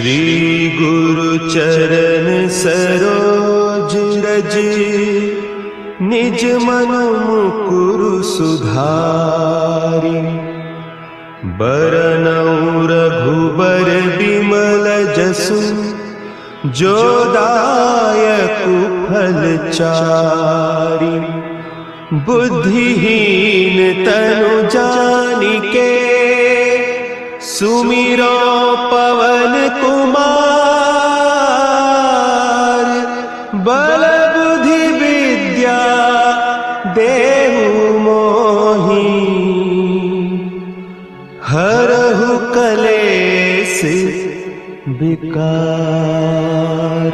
श्री गुरु चरण सरोज रज, निज मन मुकुरु सुधारि। बरनउँ रघुबर बिमल जसु, जो दायकु फल चारि। बुद्धिहीन तनु जानिके, सुमिरो पवन कुमार। बल बुद्धि विद्या देहु मोहि, हरहु कलेस विकार।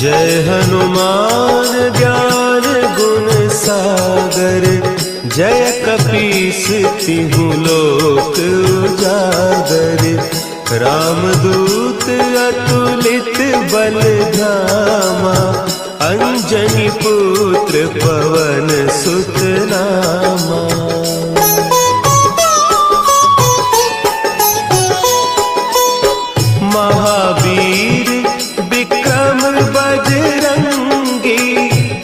जय हनुमान ज्ञान गुण सागर, जय कपीस तिहु लोक उजागर। रामदूत अतुलित बल धामा, अंजनी पुत्र पवन सुत नामा। महावीर विक्रम बजरंगी,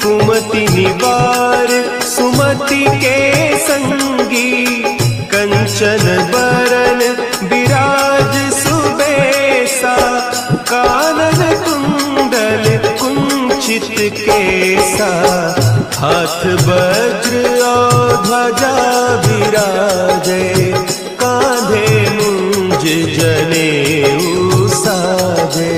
कुमति निवार सुमति के संगी। कंचन बरन विराज सुबेसा, कानन कुंडल कुंचित केसा। हाथ वज्र और ध्वजा विराजे, कांधे मुंज जनेऊ साजे।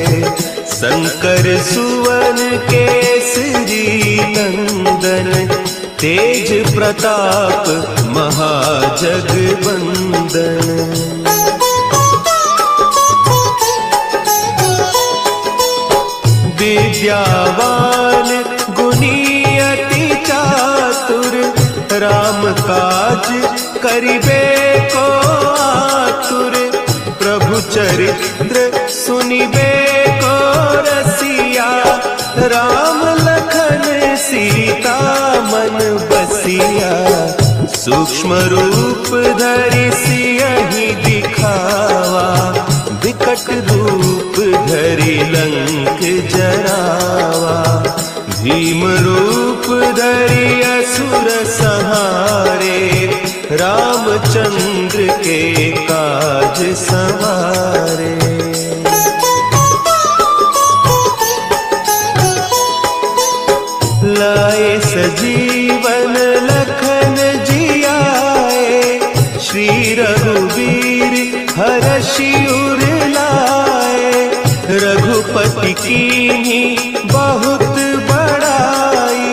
शंकर सुवन केसरी नंदन, तेज प्रताप महाजगवंदन। विद्यावान गुणी अति चातुर, राम काज करिबे को आतुर। प्रभु चरित्र सुनिबे को रसिया, राम लखन सीता मन बसिया। सूक्ष्म रूप धरि सियहि दिखावा, विकट रूप धरि लंक जरावा। भीम रूप धरि असुर संहारे, रामचंद्र के काज सवारे। लाए सजीवन लखन जियाए, श्री रघुवीर हरषि उर लाए। रघुपति कीन्ही बहुत बड़ाई,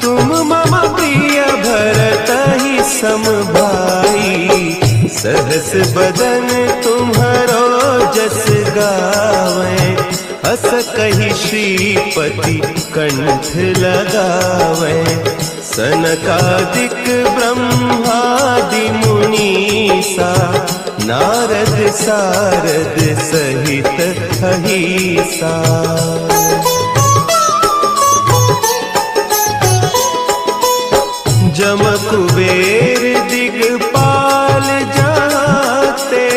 तुम मम प्रिय भरतहि सम भाई। सहस बदन तुम्हरो जस गावें, हस कहि श्रीपति कंठ लगावें। सनकादिक ब्रह्मादि मुनीसा, नारद सारद सहित अहीसा। जम कुबेर दिगपाल जाते,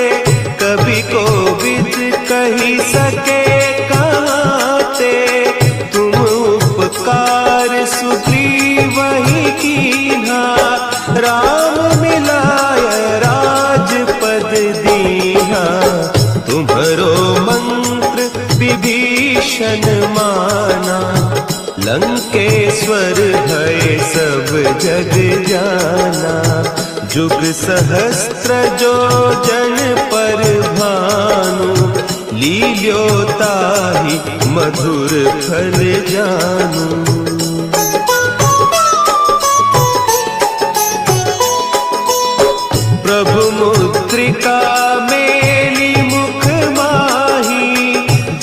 कवि कोविद कहि सके कहते। तुम उपकार सुग्रीवहि कीन्हा, राम मिलाय राजपद दीन्हा। तुम्हरो मंत्र विभीषण माना, लंकेश्वर भय सब जग जाना। जुग सहस्त्र जो जन पर भानु, लील्योताहि मधुर फल जानू। प्रभु मुद्रिका मेली मुख माही,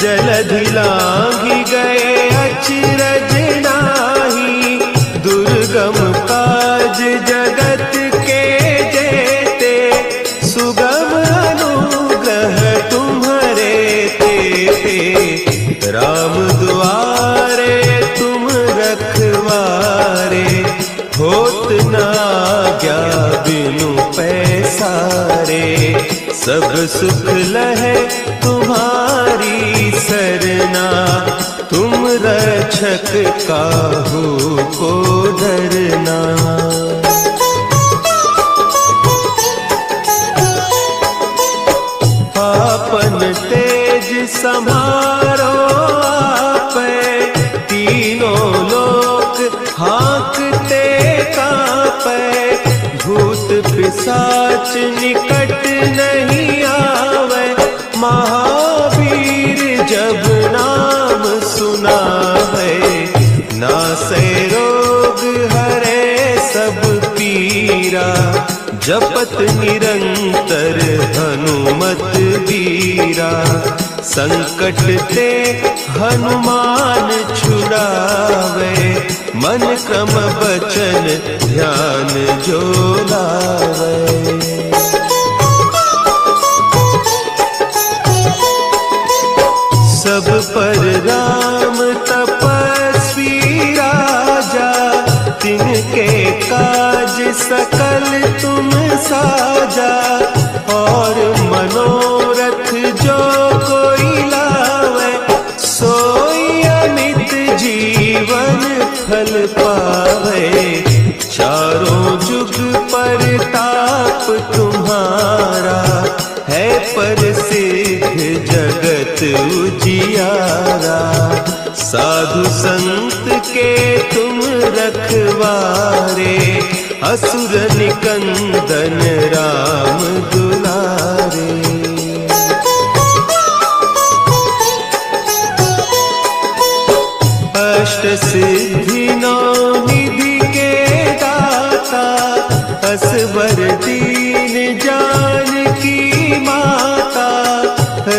जलधि लांघि गए अचरज नाही। दुर्गम काज जगत के जेते, सुगम अनुग्रह तुम्हरे तेते। राम दुआरे तुम रखवारे, होत न आज्ञा बिनु पैसारे, सब सुख लहे तुम्हारी सरना, तुम रक्षक काहू को डरना। आपन तेज समारो आपै, तीनों लोक हाँकते कांपै, भूत पिशाच निकट नहीं आवे, महावीर जब नाम सुनावे, नासै रोग हरे सब पीरा, जपत निरंतर हनुमत वीरा, संकट ते हनुमान छुड़ावे, मन क्रम बचन ध्यान जो लावे। सब पर राम तपस्वी राजा, तिनके काज सकल तुम साजा, और मनोरथ जो कोई लावे, सोई अमित जीवन फल पावे, चारों जुग परताप तुम्हारा, है प्रसिद्ध जगत उजियारा, साधु संत के तुम रखवारे, असुर निकंदन राम दुलारे। अष्ट सिद्धि नौ निधि के दाता, असवर दीन जानकी माता,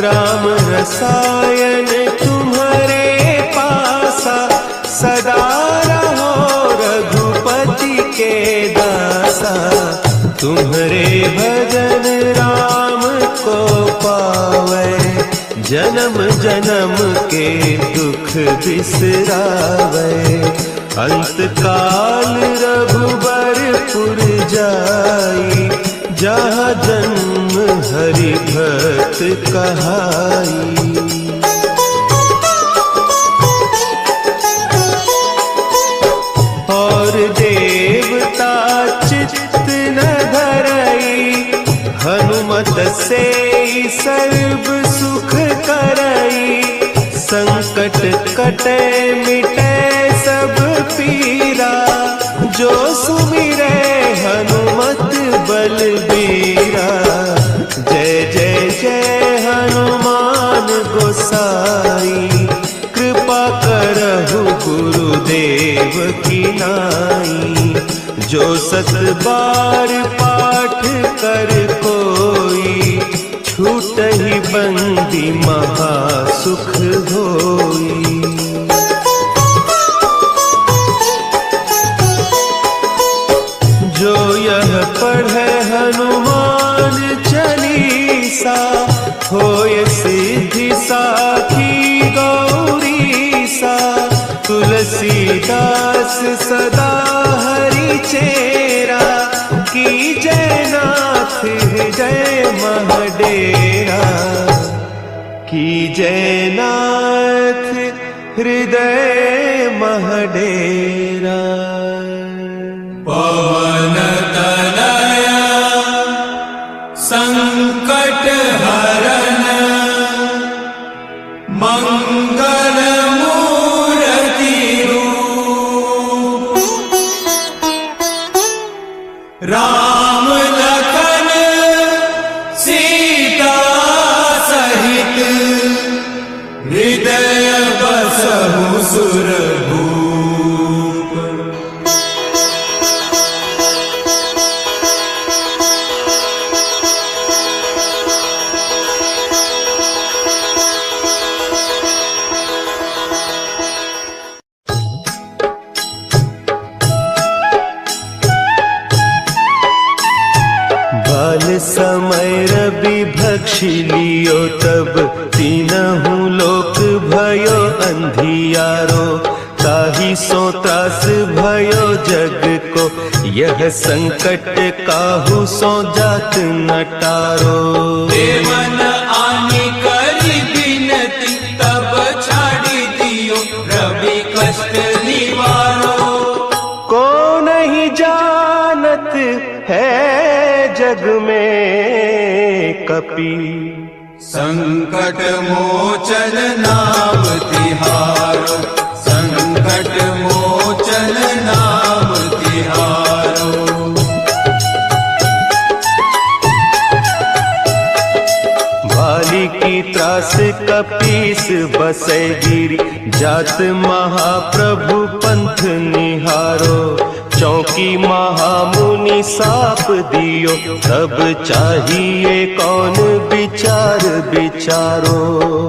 राम रसायन तुम्हारे पासा, सदा रहो रघुपति के दासा, तुम्हारे भजन राम को पावे, जन्म जन्म के दुख बिसरावे, अंत काल रघुबरपुर जाई, जहाँ जन्म हरि भक्त कहाई। और देवता चित्त न धरई, हनुमत से सर्व सुख करई, संकट कटे मिटे सब पीरा, जो सुमिरे हनुमत बलबीरा, जय जय जय हनुमान गोसाई, कृपा करहु गुरुदेव की नाई, जो सत बार पाठ कर कोई, छूटहि बंदी महा सुख होई। जो यह पढ़े हनुमान चालीसा, होय सिद्धि साखी गौरीसा, तुलसीदास सदा हरि चेरा, की जय नाथ हृदय महडेरा, की जय नाथ हृदय महडेरा। पवन तनया संकट हरन, मंगल मूर्ति रूप, राम लखन सीता सहित, हृदय बसहु सुरभूप। समय रवि भक्षि लियो, तब तीनहु लोक भयो अंधियारो, ताहि सो त्रास भयो जग को, यह संकट काहू सो जात न टारो। देवन आनी करी बिनती तब छाड़ी दियो रवि कष्ट निवारो। को नहीं जानत है जग में कपि संकट मोचन नाम तिहारो। संकट मोचन नाम तिहारो। भाली की त्रास कपीस बसै गिरी जात महाप्रभु पंथ निहारो। चौकी महामुनि साप दियो तब चाहिए कौन विचार विचारो।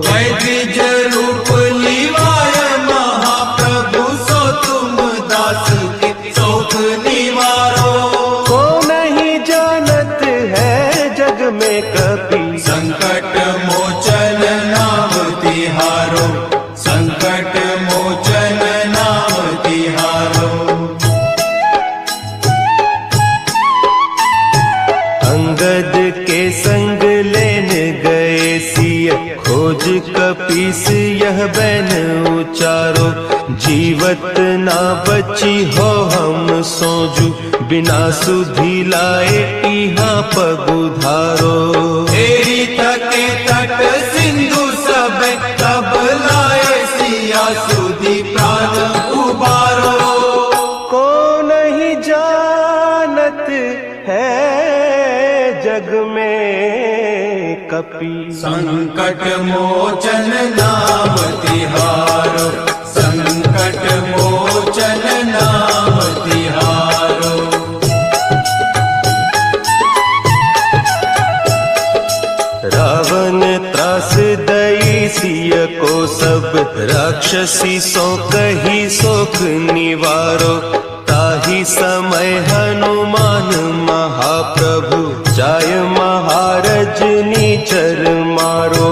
द्विज रूप लिवाय महाप्रभु सो तुम दास के शोक निवारो। को नहीं जानत है जग में कपि संकट मोचन नाम तिहारो। संकट मोचन नाम तिहारो। अंगद के संग लेन गए सिय खोज कपीस यह बैन उचारो। जीवत ना बची हो हम सोजू बिना सुधि लाए इहाँ पगुधारो। तेरी तके तट सिंधु सब तब लाए सिया सुधि प्राण उबारो। को नहीं जानत है जग में कपि संकट मोचन नाम तिहारो। संकट मोचन नाम तिहारो। रावण त्रास दई सिय को सब राक्षसी सो कही शोक निवारो। ताही समय हनुमान महाप्रभु जाय महारज नीचर मारो।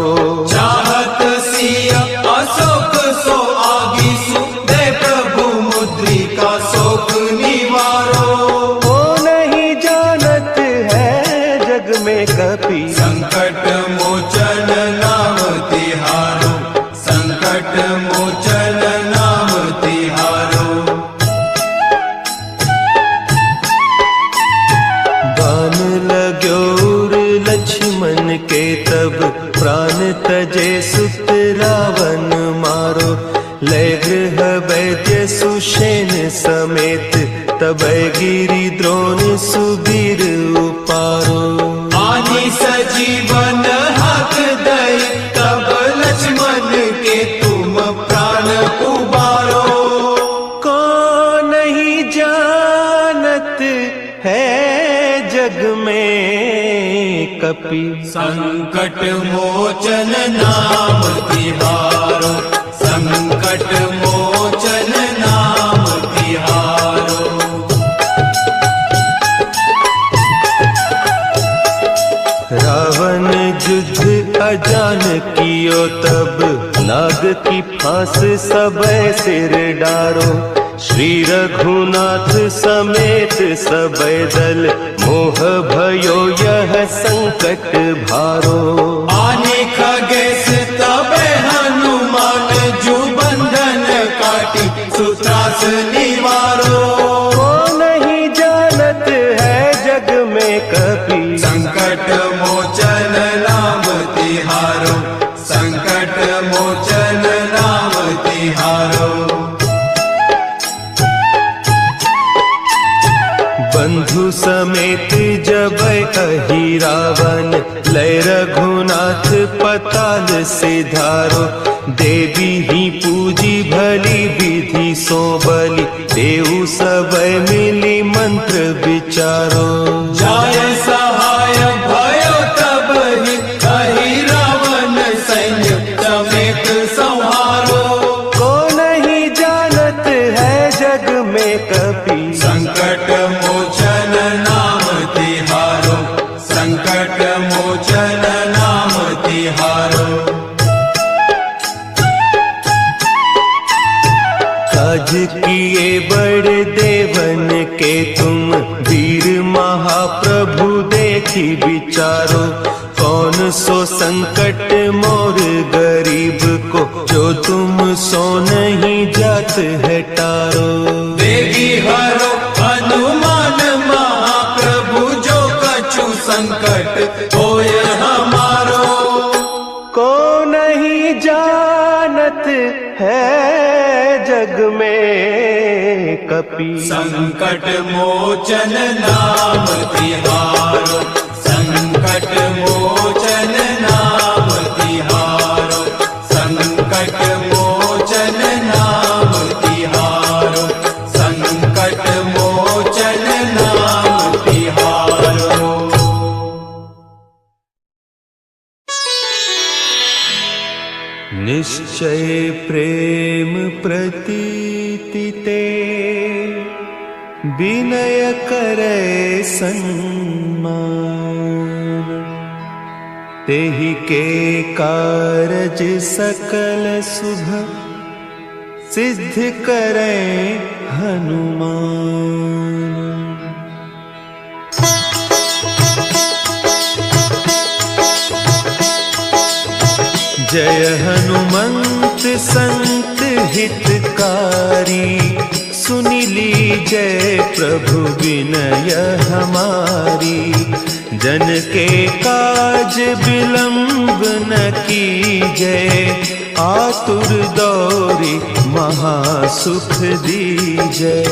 चाहत सिय अशोक सो आगीसु दे प्रभु मुद्रिका शोक निवारो। को नहीं जानत है जग में कपि संकट मोचन नाम तिहारो। संकट मोचन नाम तिहारो। बान लाग्योर लक्ष्मण के तब प्राण तजे सुत रावण मारो। लय गृह वैद्य सुषेण समेत तब गिरि द्रोण सुबीर उपारो। आनी सजीवन हक दई तब लक्ष्मण के तुम प्राण उबारो। को नहीं जानत है जग में कपि संकट मोचन नाम तिहारो। संकट मोचन नाम तिहारो। रावण युद्ध अजान कियो तब नाग की फांस सब सिर डारो। श्री रघुनाथ समेत सब दल मोह भयो यह संकट भारो। आने खगेश तबे हनुमान जू बंधन काटी सुत्रास निवारो। को नहीं जानत है जग में कपि संकट मोचन नाम तिहारो। संकट मोचन नाम तिहारो। बंधु समेत जब अहि रावण लय रघुनाथ पताल सिधारो। देवी ही पूजी भली विधि सो बलि देव सब मिली मंत्र विचारो। जाय सहाय भयो तब ही अहि रावण सैन्य समेत संहारो। को नहीं जानत है जग में कपि संकट मोचन नाम तिहारो। संकट मोचन नाम तिहारो। काज किए बड़ देवन के तुम वीर महाप्रभु देखी विचारो, कौन सो संकट मोर गरीब को, जो तुम सो नहीं जात है टारो। देगी हरो हनुमान महाप्रभु, जो कछु संकट होय हमारो। को नहीं जानत है जग में कपि, संकट मोचन नाम तिहारो, संकट मोचन नाम तिहारो, संकट मोचन नाम तिहारो, संकट मोचन नाम तिहारो। निश्चय प्रेम प्रतीति ते, विनय करे सन्मान, तेहि के कारज सकल शुभ, सिद्ध करे हनुमान। जय हनुमंत संत हितकारी, सुनि लीजय प्रभु विनय हमारी। जन के काज विलंब न कीजय, आतुर दौरी महासुख दीजय।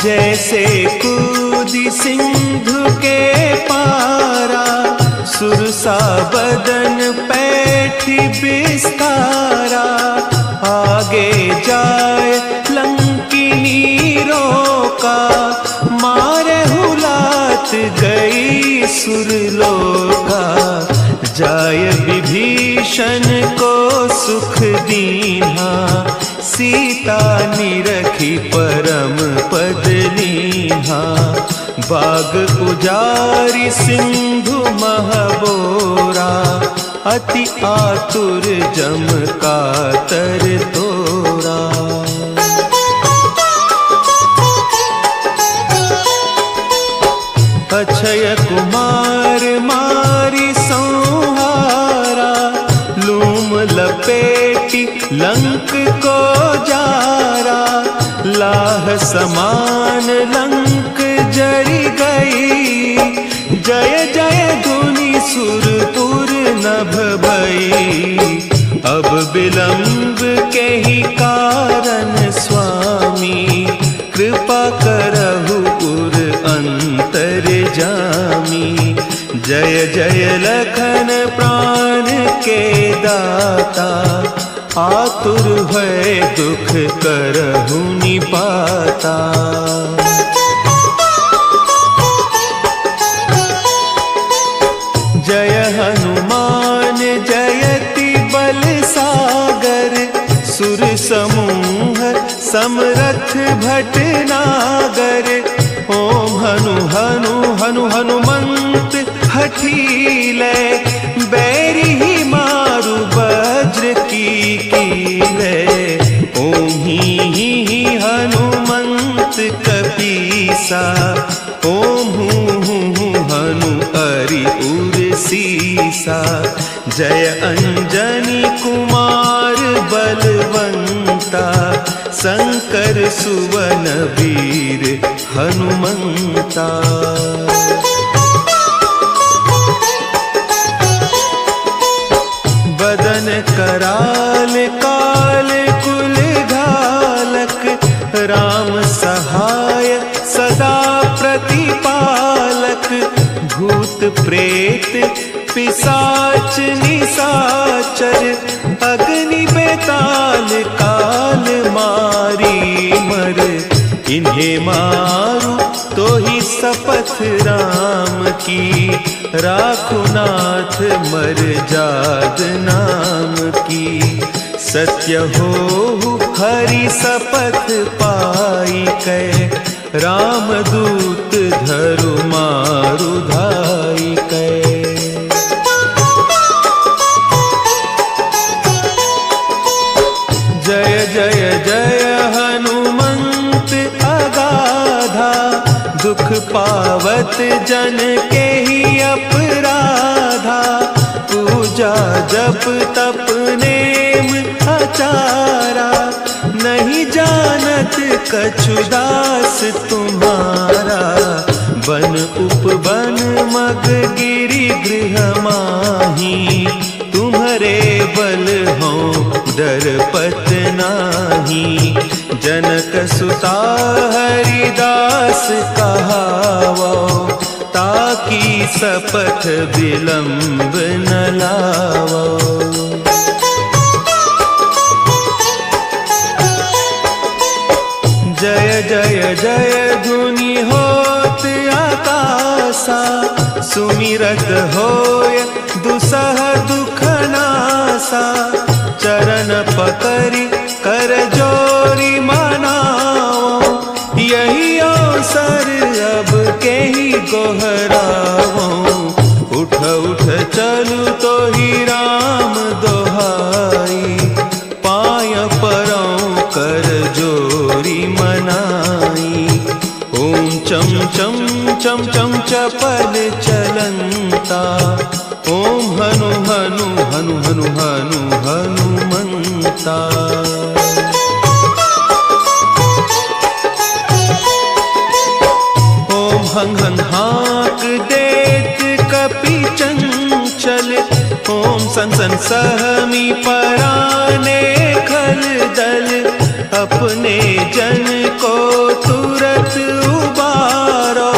जैसे कूदी सिंधु के पारा, सुरसा बदन पैठी बिस्तारा। आगे जाए लंकिनी रोका, मारे हुलात गई सुरलोका। जाय विभीषण को सुख दीन्हा, सीता निरखी परम पद लीन्हा। बाग उजारी सिंधु महबोरा, अति आतुर जम कातर तोरा। अक्षय कुमार मारी संहारा, लूम लपेटी लंक को जारा। लाह समान लंक जरी गई, जय जय धुनि सुरपुर नभ भई। अब विलंब के ही कारण स्वामी, कृपा करहु उर अंतर जामी। जय जय लखन प्राण के दाता, आतुर भय दुख करहु निपाता। जय हनुमान जयति बल सागर, सुर समूह समरथ भटनागर। ओम हनु हनु हनु हनुमंत हठीले, बैरी ही मारु वज्र की कीले। ओम ही हनुमंत कपीसा, ओम हूँ हनु अरि उर सीसा। जय अंजनी कुमार बलवंता, शंकर सुवन वीर हनुमंता। बदन कराल काल कुल घालक, राम सहाय सदा प्रतिपालक। भूत प्रेत पिशाच निशाचर, अग्नि बेताल काल मारी मर। इन्हें मारू तो ही शपथ राम की, राखुनाथ मर जाद नाम की। सत्य हो हरि शपथ पाई कै, रामदूत धरु मारु धाई कै। जय पावत जन के ही अपराधा, पूजा जप तप नेम आचारा, नहीं जानत कछु दास तुम्हारा। बन उपवन मग गिरि गृह माही, तुम्हारे बल हो डरपत नाही। जनक सुता हरिदास कहावो, ताकि सपथ विलंब न लावो। जय जय जय धुनि होत आकाशा, सुमिरत होय दुसह दुख नासा। चरण पकड़ि कर जोरी मनाओ, यही अवसर अब के ही गोहराओ। उठ उठ चलू तो ही राम दोहाई, पाय परौ कर जोरी मनाई। ओम चम चम चम चम चपल चलंता, ओम हनु हनु हनु हनु हनु हनुमंता। ओम हंग हंग हाक देत कपि चंचल, ओम सन सन सहमी पराने खल दल। अपने जन को तुरत उबारो,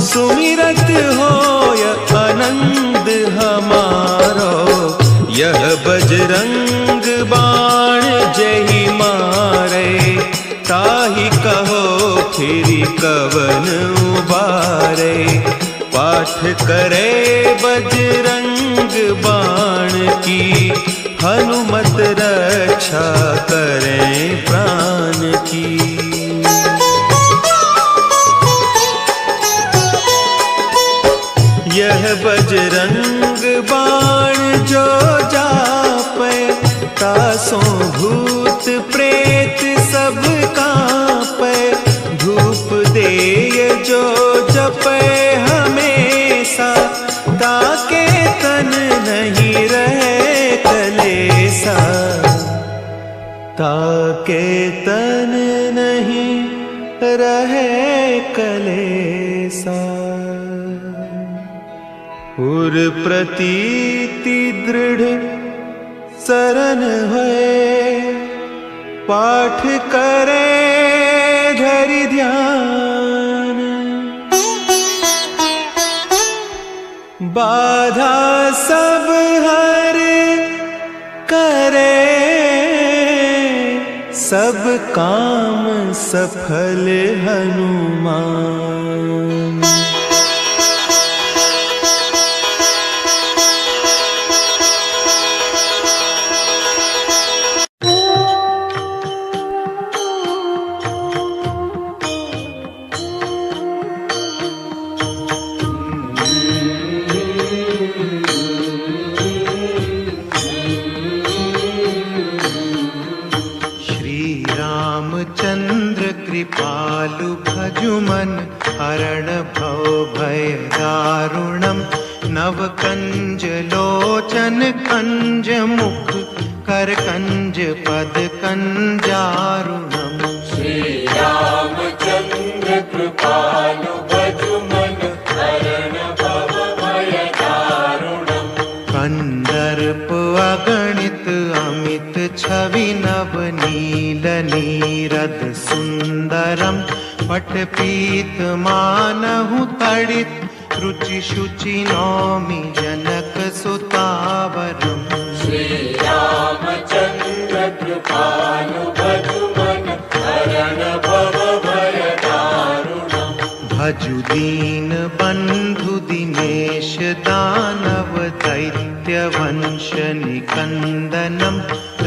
सुमिरत होय आनंद हमारो। यह बजरंग बाण जहि मारे, ताहि कहो फिरि कवन उबारे। पाठ करे बजरंग बाण की, हनुमत रक्षा करें प्राण की। यह बजरंग बाण जो जापे, तासों भूत प्रेत सब कांपे। धूप देय जो जपे हमेशा, ताके तन नहीं रहे कलेसा। ताके तन नहीं रहे कलेसा। उर प्रतीति दृढ़ सरन है, पाठ करे धरि ध्यान। बाधा सब हर करे, सब काम सफल हनुमान। कृपालु भजुमन हरण भव भय दारुणम। नव कंज लोचन कंज मुख कर कंज पद कंजारुणम। श्री रामचंद्र कृपालु भजुमन हरण भव भय दारुणम। कंदर्प अगणित अमित छवि नव नील नीरद सुंदरम। पट पीत मानहु तड़ित रुचि शुचि नौमि जनक सुतावरम। श्री रामचंद्र कृपालु भजुमन हरण भव भय दारुणम। भजु दीन बंधु दिनेश दानव दैत्य वंश निकंदनम।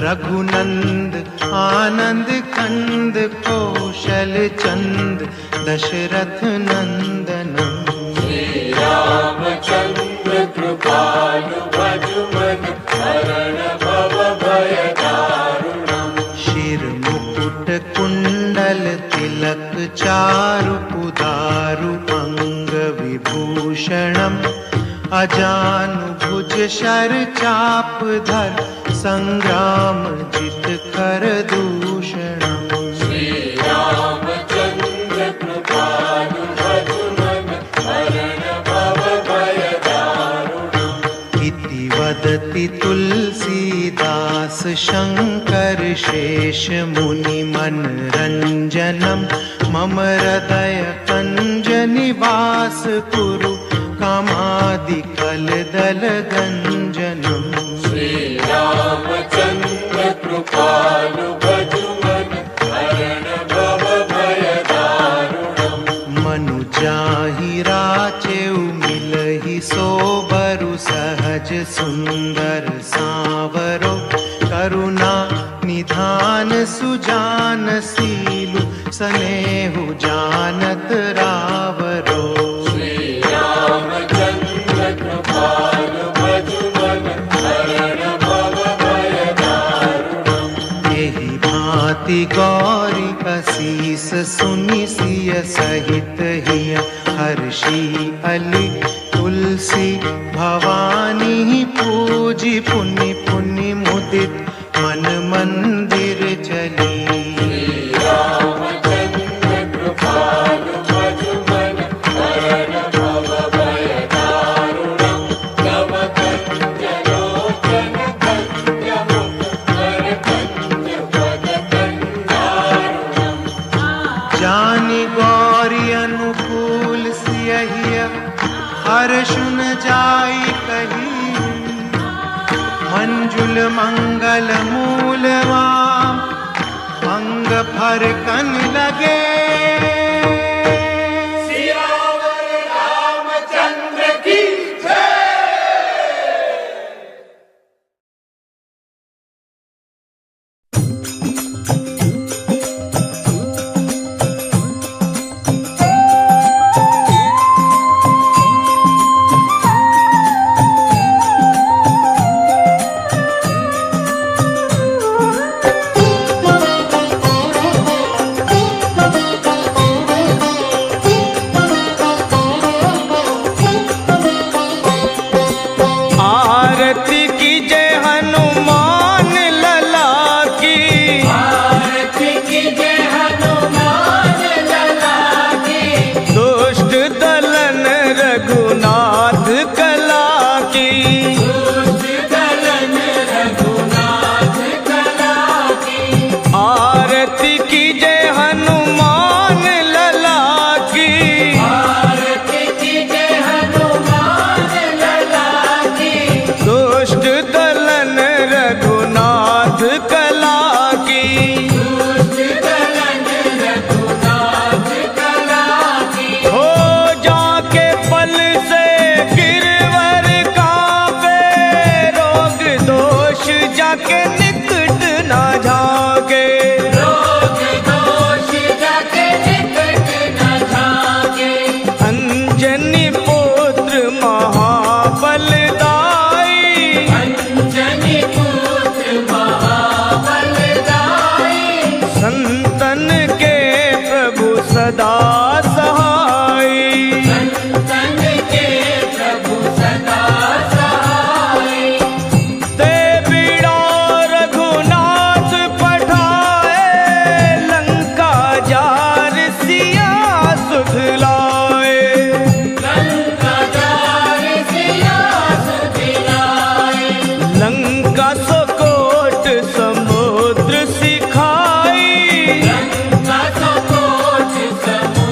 रघुनंद आनंद कंद कौशल चंद दशरथ नंदनम। श्री रामचंद्र कृपालु भजुमन हरण भव भय दारुणम। शिर मुकुट कुंडल तिलक चारु पुदारु अंग। भूषणम् अजानुभुज शर चाप धर संग्राम जित कर दूषणम् श्री रामचंद्र कृपालु भजमन हरण भव भय दारुणम् इति वदति तुलसीदास शंकर शेष मुनि मनरंजनम् मम हृदय कंज निवास कुरु कामादिकल दल गंजनम् श्री रामचंद्र कृपालु भजमन हरण भव भय दारुणम् मनुजाहि राचेउ मिलहि सोबरु सहज सुंदर सांवरो करुणा निधान सुजान सीलु स्नेहु जानत रावरो श्री रामचंद्र कृपालु भजमन हरण भव भय दारुणम् यही भांति गौरी असीस सुनि सिय सहित हिय हर्षि अली तुलसी भवानी पूजी पुनि पुनि मुदित मन मंदिर चली रामचंद्र कृपालु भजमन हरण भव भय दारुणम् तव कंजलोचन कंजमुख कर कंज पद कंजारुणम् जानि गौरी अनुकूल सियहिय हर्षुन जाई कही मंजुल मंगल मूलवा अंग फर कन लगे सियावर रामचंद्र की जय। आरती की जय हनुमान लला की आरती की जय हनुमान लला की दुष्ट दलन रघुनाथ कला की दुष्ट दलन रघुनाथ कला की आरती की जय हनुमान लला की आरती की जय हनुमान लला की दुष्ट दलन रघुनाथ कला की दुष्ट दलन रघुनाथ कला की हो जाके पल से गिरवर कांपे रोग दोष जाके निकट ना झाके रोग दोष जाके निकट न झाके अंजनी पुत्र महाबलदाई अंजनी पुत्र महाबलदाई संतन के प्रभु सदा सहाई संतन के प्रभु सदा सहाय दे बीड़ा रघुनाथ पठाए लंका जार सिया सुध लाए लंका जार सिया सुधिलाए लंका सोकोट समुद्र सिखाई लंका सकोट समुद्र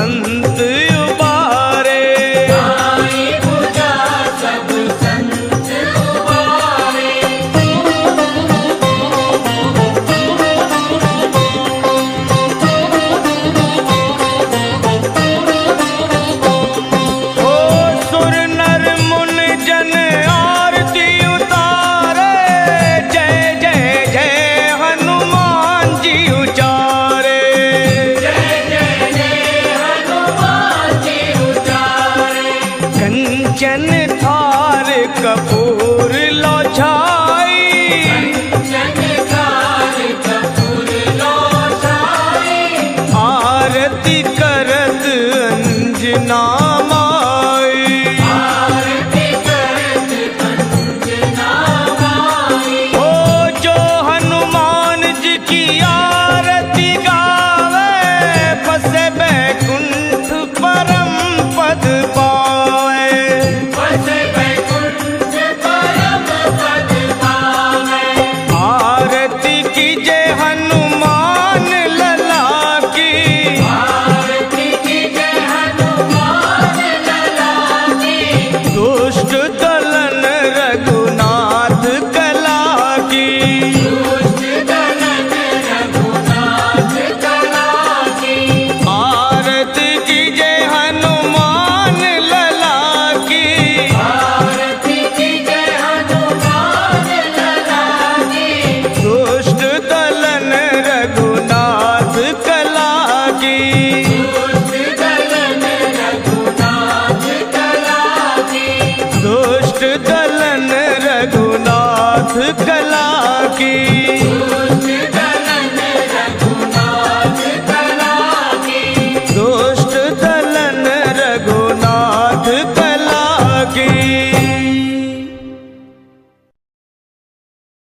संत उबारे। आई भुजा सब संत उबारे। ओ सुर नर मुन जन आरती उतारे, जय जय जय हनुमान जी उचारे। जय जय जय हनुमान जी उचारे। कंचन